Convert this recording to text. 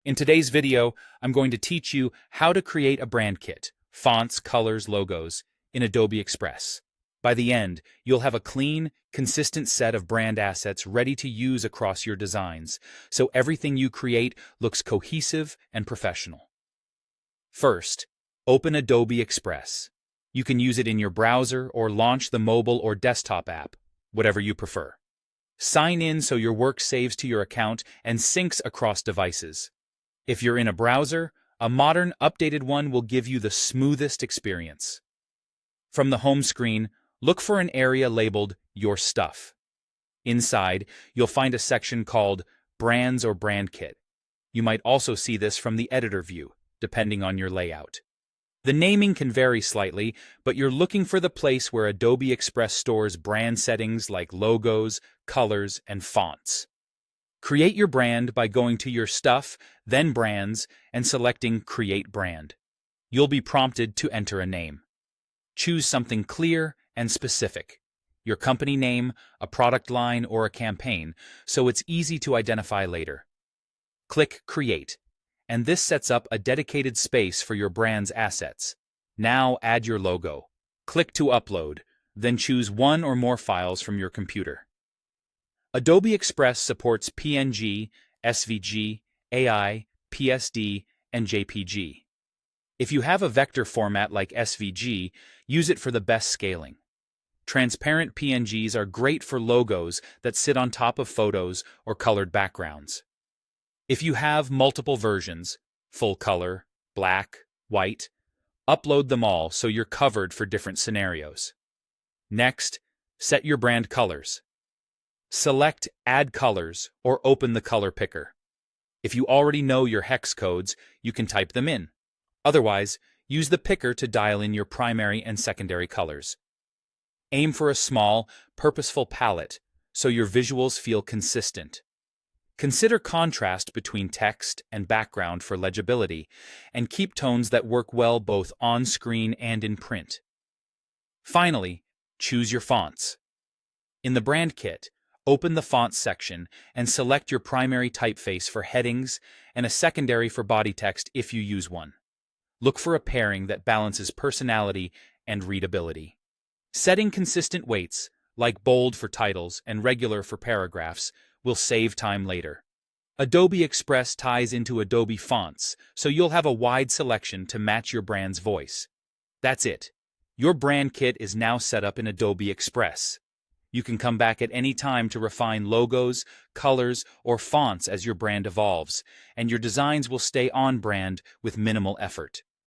In today's video, I'm going to teach you how to create a brand kit, fonts, colors, logos, in Adobe Express. By the end, you'll have a clean, consistent set of brand assets ready to use across your designs, so everything you create looks cohesive and professional. First, open Adobe Express. You can use it in your browser or launch the mobile or desktop app, whatever you prefer. Sign in so your work saves to your account and syncs across devices. If you're in a browser, a modern, updated one will give you the smoothest experience. From the home screen, look for an area labeled Your Stuff. Inside, you'll find a section called Brands or Brand Kit. You might also see this from the editor view, depending on your layout. The naming can vary slightly, but you're looking for the place where Adobe Express stores brand settings like logos, colors, and fonts. Create your brand by going to Your Stuff, then Brands, and selecting Create Brand. You'll be prompted to enter a name. Choose something clear and specific, your company name, a product line, or a campaign, so it's easy to identify later. Click Create, and this sets up a dedicated space for your brand's assets. Now add your logo. Click to upload, then choose one or more files from your computer. Adobe Express supports PNG, SVG, AI, PSD, and JPG. If you have a vector format like SVG, use it for the best scaling. Transparent PNGs are great for logos that sit on top of photos or colored backgrounds. If you have multiple versions, full color, black, white, upload them all so you're covered for different scenarios. Next, set your brand colors. Select Add Colors or open the color picker. If you already know your hex codes, you can type them in. Otherwise, use the picker to dial in your primary and secondary colors. Aim for a small, purposeful palette so your visuals feel consistent. Consider contrast between text and background for legibility, and keep tones that work well both on screen and in print. Finally, choose your fonts. In the brand kit, open the Fonts section and select your primary typeface for headings and a secondary for body text if you use one. Look for a pairing that balances personality and readability. Setting consistent weights, like bold for titles and regular for paragraphs, will save time later. Adobe Express ties into Adobe Fonts, so you'll have a wide selection to match your brand's voice. That's it. Your brand kit is now set up in Adobe Express. You can come back at any time to refine logos, colors, or fonts as your brand evolves, and your designs will stay on brand with minimal effort.